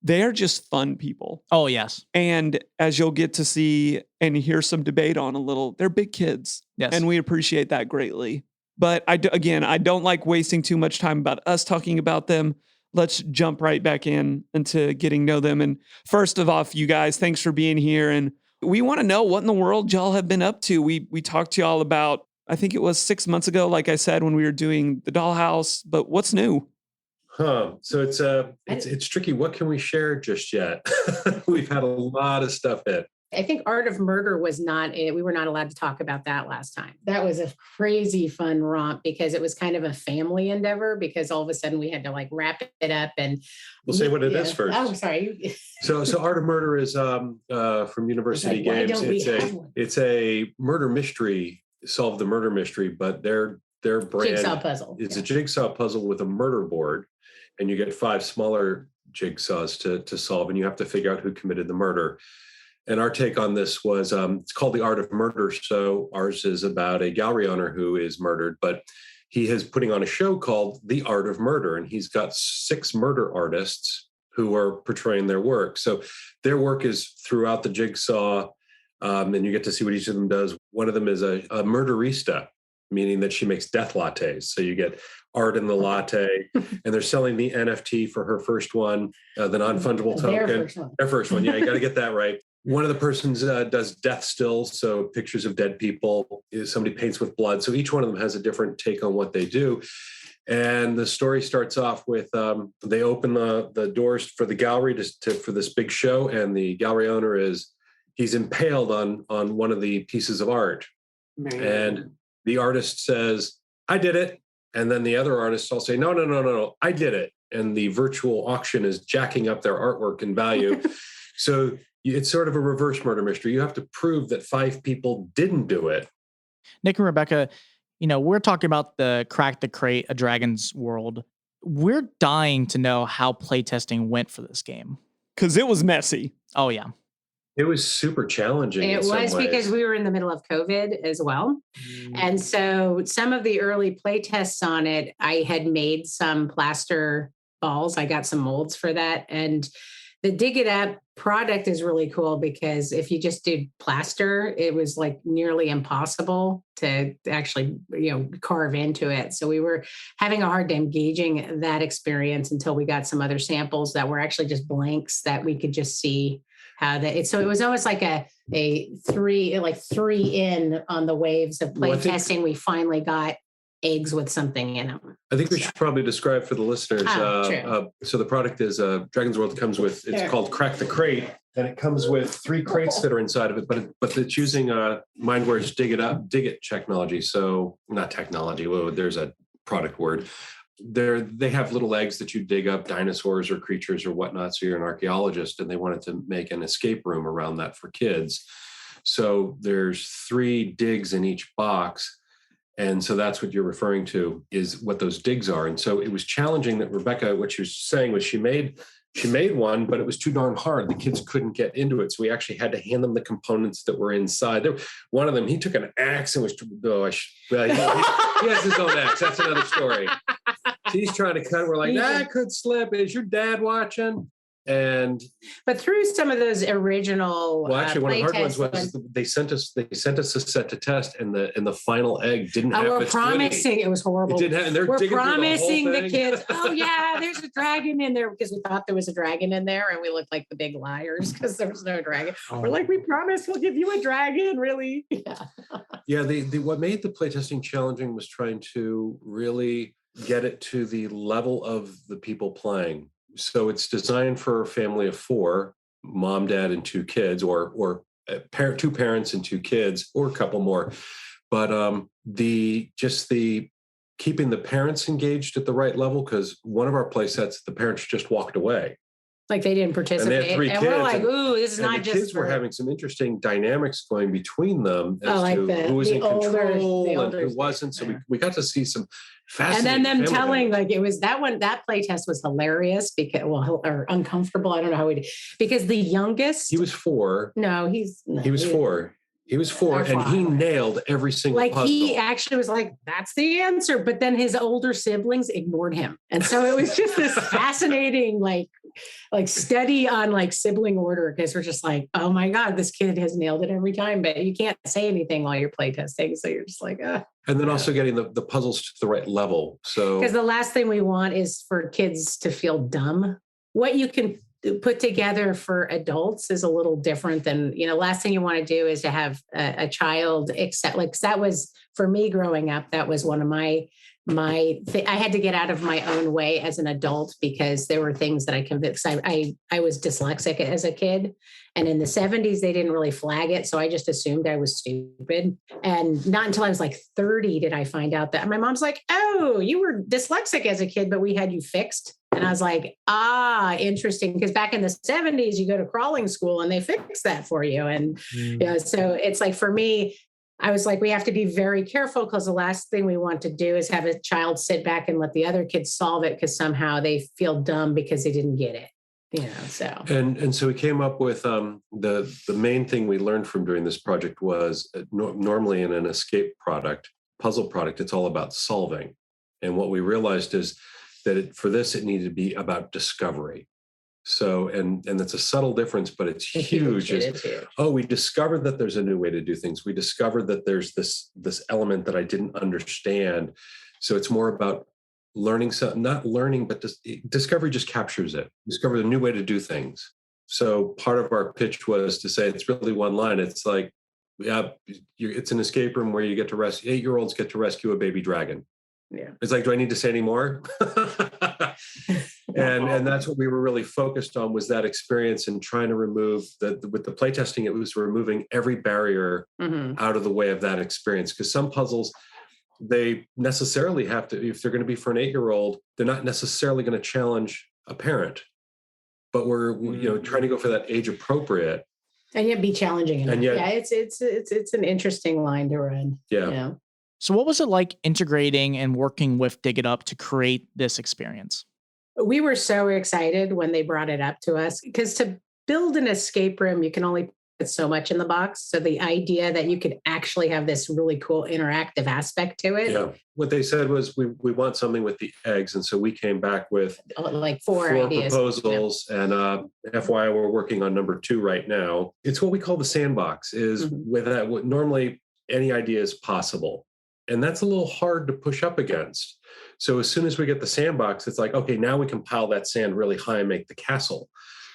They're just fun people. Oh, yes. And as you'll get to see and hear some debate on a little, they're big kids. Yes. And we appreciate that greatly. But I don't like wasting too much time about us talking about them. Let's jump right back into getting to know them. And first of all, you guys, thanks for being here. And we want to know what in the world y'all have been up to. We talked to y'all about, I think it was 6 months ago, like I said, when we were doing the Dollhouse, but what's new? So it's tricky. What can we share just yet? We've had a lot of stuff in. I think Art of Murder was not, we were not allowed to talk about that last time. That was a crazy fun romp because it was kind of a family endeavor because all of a sudden we had to like wrap it up and. We'll say what it is first. Oh, sorry. So Art of Murder is from University Games. It's a murder mystery, solve the murder mystery, but their brand Jigsaw puzzle. It's a jigsaw puzzle with a murder board, and you get 5 smaller jigsaws to solve, and you have to figure out who committed the murder. And our take on this was, it's called The Art of Murder. So ours is about a gallery owner who is murdered, but he is putting on a show called The Art of Murder. And he's got 6 murder artists who are portraying their work. So their work is throughout the jigsaw. And you get to see what each of them does. One of them is a murderista, meaning that she makes death lattes. So you get art in the latte, and they're selling the NFT for her first one, the non-fungible token. Their first one. Yeah, you got to get that right. One of the persons does death stills, so pictures of dead people. Somebody paints with blood. So each one of them has a different take on what they do. And the story starts off with they open the doors for the gallery for this big show, and the gallery owner he's impaled on one of the pieces of art. Man. And the artist says, "I did it." And then the other artists all say, no, I did it. And the virtual auction is jacking up their artwork in value. So it's sort of a reverse murder mystery. You have to prove that 5 people didn't do it. Nick and Rebecca, we're talking about the Crack the Crate, A Dragon's World. We're dying to know how playtesting went for this game. Because it was messy. Oh, yeah. It was super challenging. It was because we were in the middle of COVID as well. And so some of the early play tests on it, I had made some plaster balls. I got some molds for that. And the Dig It Up product is really cool because if you just did plaster, it was like nearly impossible to actually, carve into it. So we were having a hard time gauging that experience until we got some other samples that were actually just blanks that we could just see how that. So it was almost like a 3 in on the waves of play testing. We finally got eggs with something in them. I think we should probably describe for the listeners. So the product is Dragon's World comes with, it's called Crack the Crate, and it comes with 3 crates that are inside of it, but it's using Mindware's Dig It technology. So not technology, there's a product word. They have little eggs that you dig up, dinosaurs or creatures or whatnot. So you're an archaeologist, and they wanted to make an escape room around that for kids. So there's 3 digs in each box. And so that's what you're referring to, is what those digs are. And so it was challenging that Rebecca, what she was saying was she made one, but it was too darn hard. The kids couldn't get into it. So we actually had to hand them the components that were inside. One of them, he took an axe and he has his own axe. That's another story. He's trying to cut. We're like, that could slip. Is your dad watching? But through some of those original, one of the hard ones was they sent us a set to test, and the final egg didn't have. We're promising it was horrible. It didn't have, and they're we're promising the kids, oh yeah, there's a dragon in there, because we thought there was a dragon in there, and we looked like the big liars because there was no dragon. We're like, we promise we'll give you a dragon, really? Yeah. What made the playtesting challenging was trying to really get it to the level of the people playing. So it's designed for a family of 4, mom, dad, and 2 kids, or 2 parents and 2 kids, or a couple more. But the keeping the parents engaged at the right level, because one of our play sets, the parents just walked away. Like they didn't participate. And they had 3 kids. We're like, ooh, this is not the just kids were having some interesting dynamics going between them as to who was in control and who wasn't. So we got to see some fascinating. And then them telling, like, it was that play test was hilarious or uncomfortable. I don't know how because the youngest. He was 4. No, he was 4. He was 4, and he nailed every single puzzle. He actually was like, that's the answer. But then his older siblings ignored him. And so it was just this fascinating, like study on sibling order, because we're just like, oh my God, this kid has nailed it every time. But you can't say anything while you're playtesting. So you're just like, And then also getting the puzzles to the right level. So because the last thing we want is for kids to feel dumb. What you can put together for adults is a little different than, last thing you want to do is to have a child accept, that was for me growing up. That was one of I had to get out of my own way as an adult, because there were things that I was dyslexic as a kid. And in the 70s, they didn't really flag it. So I just assumed I was stupid. And not until I was like 30 did I find out that my mom's like, oh, you were dyslexic as a kid, but we had you fixed. And I was like, interesting. Because back in the 70s, you go to crawling school and they fix that for you. And so it's like, for me, I was like, we have to be very careful, because the last thing we want to do is have a child sit back and let the other kids solve it, because somehow they feel dumb because they didn't get it. So and so we came up with the main thing we learned from doing this project was normally in an escape puzzle product, it's all about solving. And what we realized is that for this, it needed to be about discovery. So, and that's a subtle difference, but it's huge. It is huge. Oh, we discovered that there's a new way to do things. We discovered that there's this element that I didn't understand. So it's more about learning something, not learning, but discovery just captures it. Discover a new way to do things. So part of our pitch was to say, it's really one line. It's like, yeah, it's an escape room where you get to 8-year-olds get to rescue a baby dragon. Yeah. It's like, do I need to say any more? And that's what we were really focused on, was that experience and trying to remove with the playtesting, it was removing every barrier out of the way of that experience. Because some puzzles, they necessarily have to, if they're going to be for an 8-year-old, they're not necessarily going to challenge a parent. But we're trying to go for that age appropriate. And yet be challenging enough. And yet, yeah, it's an interesting line to run. Yeah. So what was it like integrating and working with Dig It Up to create this experience? We were so excited when they brought it up to us, because to build an escape room, you can only put so much in the box. So the idea that you could actually have this really cool interactive aspect to it. Yeah. What they said was, we want something with the eggs. And so we came back with like four ideas. Proposals. Yeah. And FYI, we're working on number 2 right now. It's what we call the sandbox, is with that, normally any idea is possible. And that's a little hard to push up against. So as soon as we get the sandbox, it's like, okay, now we can pile that sand really high and make the castle.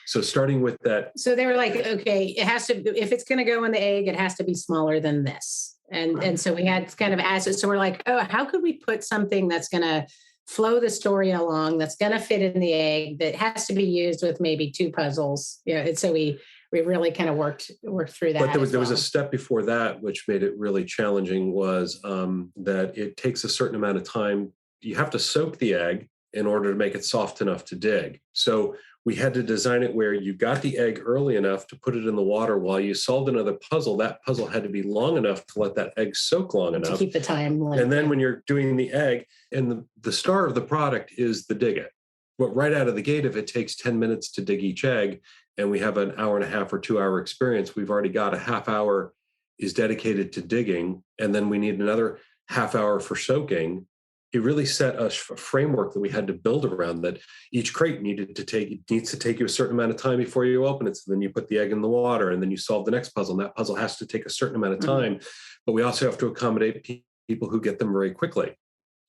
So starting with that. So they were like, okay, it has to, if it's going to go in the egg, it has to be smaller than this. And so we had kind of asked it. So we're like, oh, how could we put something that's going to flow the story along, that's going to fit in the egg, that has to be used with maybe 2 puzzles. And so we really kind of worked through that. But there was a step before that, which made it really challenging, was that it takes a certain amount of time. You have to soak the egg in order to make it soft enough to dig. So we had to design it where you got the egg early enough to put it in the water while you solved another puzzle. That puzzle had to be long enough to let that egg soak long enough. To keep the time. And then when you're doing the egg, and the star of the product is the dig it. But right out of the gate, if it takes 10 minutes to dig each egg, and we have an hour and a half or 2-hour experience, we've already got a half hour is dedicated to digging, and then we need another half hour for soaking. It really set a framework that we had to build around, that each crate needs to take you a certain amount of time before you open it. So then you put the egg in the water, and then you solve the next puzzle, and that puzzle has to take a certain amount of time. But we also have to accommodate people who get them very quickly,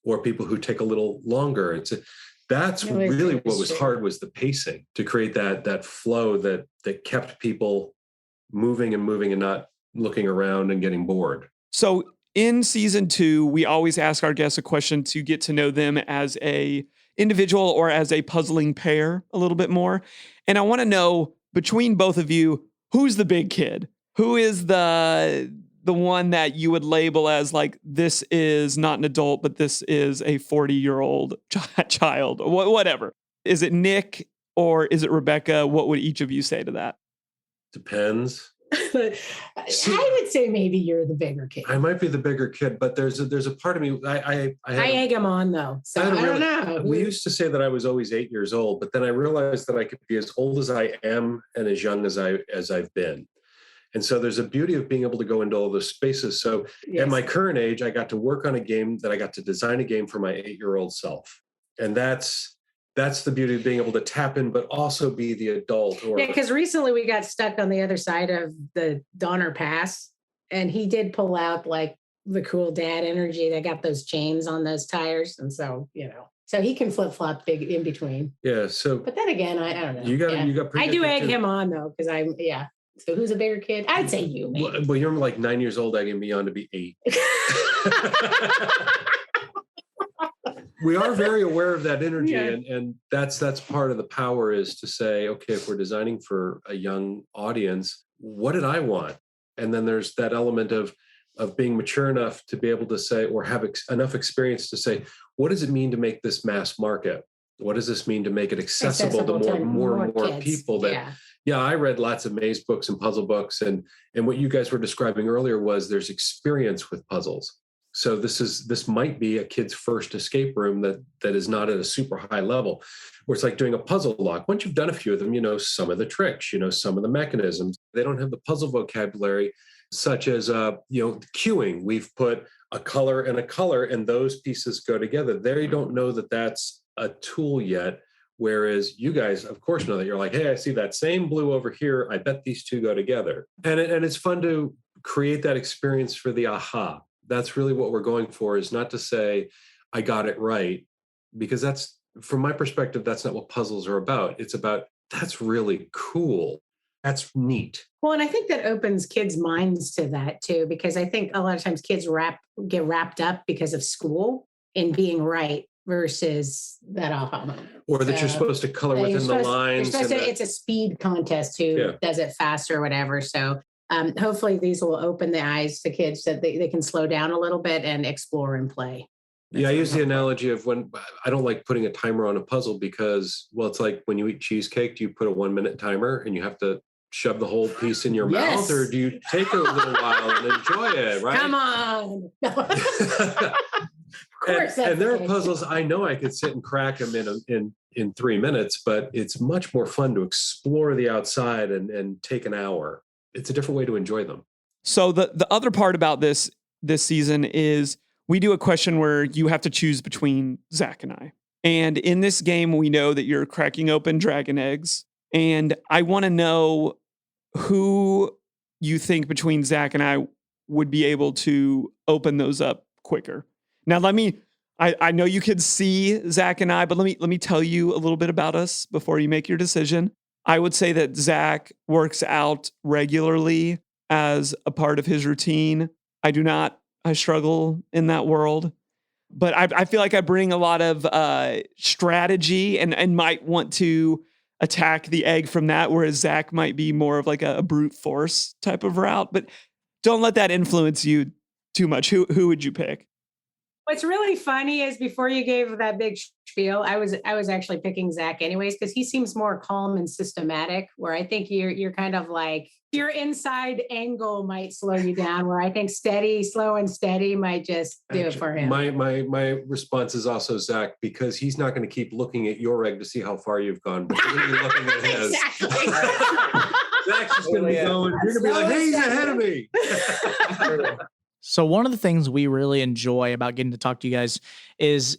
or people who take a little longer. That's really what was hard, was the pacing, to create that flow that kept people moving and not looking around and getting bored. So in season 2, we always ask our guests a question to get to know them as a individual or as a puzzling pair a little bit more. And I want to know, between both of you, who's the big kid? Who is the one that you would label as like, this is not an adult, but this is a 40-year-old child, whatever? Is it Nick or is it Rebecca? What would each of you say to that? Depends. I would say maybe you're the bigger kid. I might be the bigger kid, but there's a part of me. I egg him on though, so I don't know. We used to say that I was always 8 years old, but then I realized that I could be as old as I am and as young as I've been. And so there's a beauty of being able to go into all those spaces. So At my current age, I got to work on a game that I got to design a game for my 8-year-old self, and that's the beauty of being able to tap in, but also be the adult. Because recently we got stuck on the other side of the Donner Pass, and he did pull out like the cool dad energy. They got those chains on those tires, and so so he can flip flop big in between. Yeah. So, but then again, I don't know. You got. I do egg him on though, because So who's a bigger kid? I'd say you. Maybe. Well, you're like 9 years old, egging me on to be 8. We are very aware of that energy, and that's part of the power, is to say, okay, if we're designing for a young audience, what did I want? And then there's that element of being mature enough to be able to say, or have enough experience to say, what does it mean to make this mass market? What does this mean to make it accessible to more and more people? I read lots of maze books and puzzle books, and what you guys were describing earlier was there's experience with puzzles. So this might be a kid's first escape room that is not at a super high level, where it's like doing a puzzle lock. Once you've done a few of them, you know some of the tricks, you know some of the mechanisms. They don't have the puzzle vocabulary, such as queuing. We've put a color and a color, and those pieces go together. They don't know that that's a tool yet. Whereas you guys, of course, know that. You're like, hey, I see that same blue over here. I bet these two go together. And it's fun to create that experience for the aha. That's really what we're going for, is not to say I got it right, because that's, from my perspective, that's not what puzzles are about. It's about, that's really cool. That's neat. Well, and I think that opens kids' minds to that too, because I think a lot of times kids get wrapped up because of school in being right versus that aha moment. Or that you're supposed to color within the lines. It's a speed contest who does it faster or whatever. So hopefully these will open the eyes to kids that they can slow down a little bit and explore and play. I use the analogy of when I don't like putting a timer on a puzzle because, well, it's like when you eat cheesecake, do you put a 1 minute timer and you have to shove the whole piece in your mouth, or do you take a little while and enjoy it, right? Come on. Of course. And there are puzzles I know I could sit and crack them in 3 minutes, but it's much more fun to explore the outside and take an hour. It's a different way to enjoy them. So the other part about this season is we do a question where you have to choose between Zach and I. And in this game, we know that you're cracking open dragon eggs. And I want to know who you think between Zach and I would be able to open those up quicker. Now, I know you could see Zach and I, but let me tell you a little bit about us before you make your decision. I would say that Zach works out regularly as a part of his routine. I do not. I struggle in that world. But I feel like I bring a lot of strategy and might want to attack the egg from that, whereas Zach might be more of like a brute force type of route. But don't let that influence you too much. Who would you pick? What's really funny is before you gave that big spiel, I was actually picking Zach anyways, because he seems more calm and systematic, where I think you're kind of like your inside angle might slow you down, where I think slow and steady might just do it for him. My response is also Zach, because he's not going to keep looking at your egg to see how far you've gone, but you're looking at his. Exactly. Zach's just going to be going, you're going to be like, hey, he's ahead of me. So one of the things we really enjoy about getting to talk to you guys is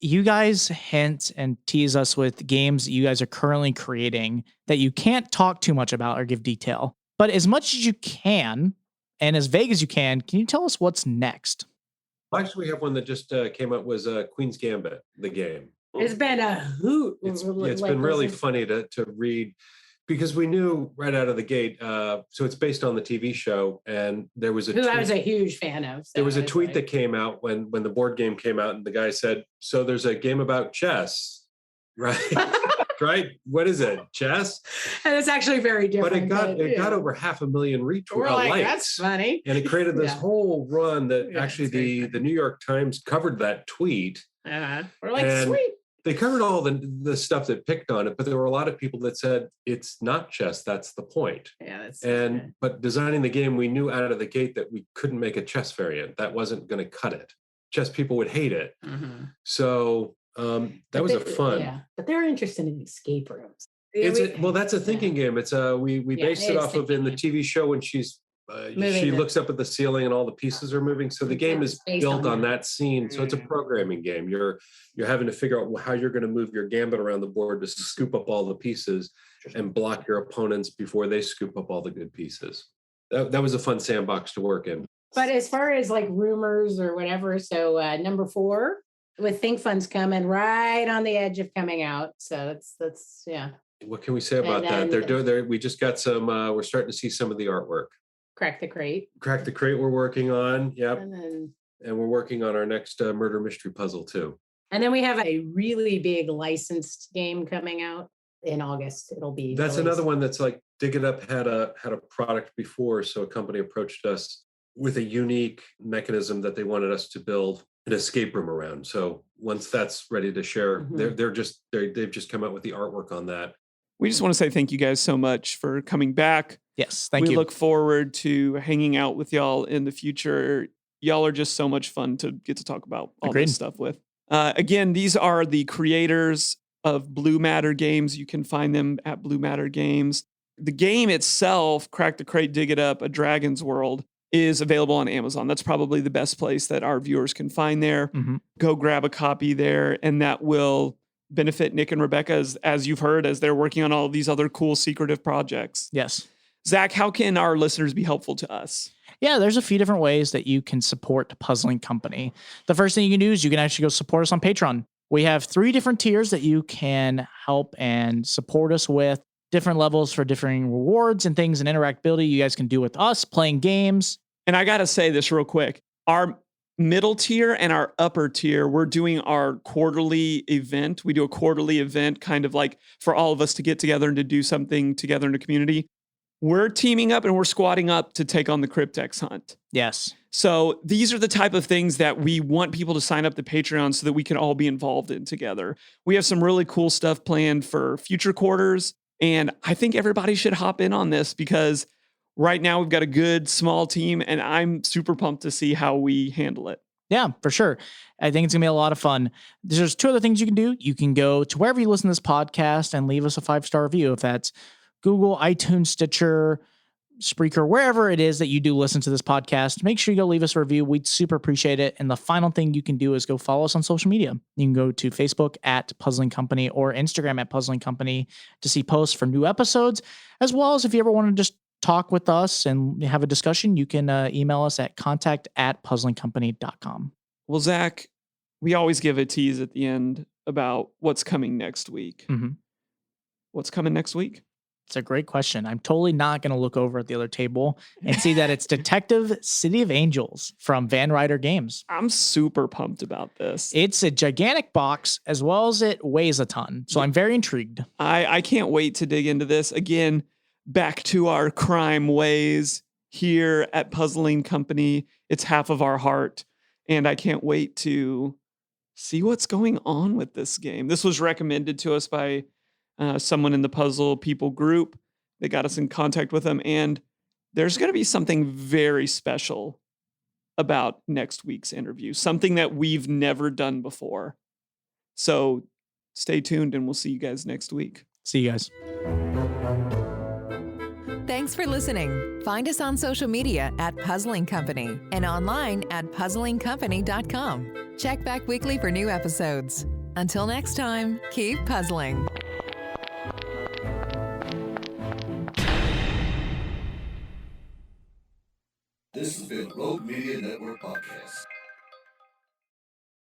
you guys hint and tease us with games that you guys are currently creating that you can't talk too much about or give detail. But as much as you can, and as vague as you can you tell us what's next? Actually, we have one that just came out, was Queen's Gambit, the game. It's been a hoot. It's been really funny to read, because we knew right out of the gate. So it's based on the TV show, and there was I was a huge fan of. So there was a tweet that came out when the board game came out, and the guy said, "So there's a game about chess, right? Right? What is it? Chess?" And it's actually very different. But it got over 500,000 retweets. We're like, likes. That's funny. And it created this whole run that actually the New York Times covered that tweet. We're like, sweet. They covered all the stuff that picked on it, but there were a lot of people that said it's not chess. That's the point. Yeah, but designing the game, we knew out of the gate that we couldn't make a chess variant. That wasn't going to cut it. Chess people would hate it. Mm-hmm. So that was a fun. Yeah, but they're interested in escape rooms. That's a thinking game. It's we based it off of in the TV show when she's. She looks up at the ceiling and all the pieces are moving. So the game is built on that scene. So it's a programming game. You're having to figure out how you're going to move your gambit around the board to scoop up all the pieces and block your opponents before they scoop up all the good pieces. That was a fun sandbox to work in. But as far as like rumors or whatever, so number 4 with Think Fun's coming right on the edge of coming out. So that's yeah. What can we say about that? We just got some. We're starting to see some of the artwork. Crack the Crate we're working on. Yep. And we're working on our next murder mystery puzzle too. And then we have a really big licensed game coming out in August. It'll be. That's another one that's like Dig It Up had a product before. So a company approached us with a unique mechanism that they wanted us to build an escape room around. So once that's ready to share, they've just come out with the artwork on that. We just want to say thank you guys so much for coming back. Yes, thank you. We look forward to hanging out with y'all in the future. Y'all are just so much fun to get to talk about all this stuff with. Again, these are the creators of Blue Matter Games. You can find them at Blue Matter Games. The game itself, Crack the Crate, Dig It Up, A Dragon's World, is available on Amazon. That's probably the best place that our viewers can find there. Mm-hmm. Go grab a copy there, and that will benefit Nick and Rebecca, as you've heard, as they're working on all of these other cool secretive projects. Yes. Zach, how can our listeners be helpful to us? Yeah, there's a few different ways that you can support Puzzling Company. The first thing you can do is you can actually go support us on Patreon. We have 3 different tiers that you can help and support us with, different levels for differing rewards and things and interactability you guys can do with us playing games. And I got to say this real quick. Our middle tier and our upper tier, we're doing our quarterly event. We do a quarterly event kind of like for all of us to get together and to do something together in the community. We're teaming up and we're squatting up to take on the Cryptex hunt. Yes. So these are the type of things that we want people to sign up to Patreon so that we can all be involved in together. We have some really cool stuff planned for future quarters. And I think everybody should hop in on this because right now we've got a good small team and I'm super pumped to see how we handle it. Yeah, for sure. I think it's going to be a lot of fun. There's 2 other things you can do. You can go to wherever you listen to this podcast and leave us a 5-star review. If that's Google, iTunes, Stitcher, Spreaker, wherever it is that you do listen to this podcast, make sure you go leave us a review. We'd super appreciate it. And the final thing you can do is go follow us on social media. You can go to Facebook at Puzzling Company or Instagram at Puzzling Company to see posts for new episodes, as well as if you ever want to just talk with us and have a discussion, you can email us at contact@puzzlingcompany.com. Well, Zach, we always give a tease at the end about what's coming next week. Mm-hmm. What's coming next week? It's a great question. I'm totally not going to look over at the other table and see that it's Detective City of Angels from Van Ryder Games. I'm super pumped about this. It's a gigantic box as well as it weighs a ton. So I'm very intrigued. I can't wait to dig into this. Again, back to our crime ways here at Puzzling Company. It's half of our heart. And I can't wait to see what's going on with this game. This was recommended to us by someone in the Puzzle People group. They got us in contact with them. And there's going to be something very special about next week's interview, something that we've never done before. So stay tuned and we'll see you guys next week. See you guys. Thanks for listening. Find us on social media at Puzzling Company and online at puzzlingcompany.com. Check back weekly for new episodes. Until next time, keep puzzling. This has been Rogue Media Network Podcast.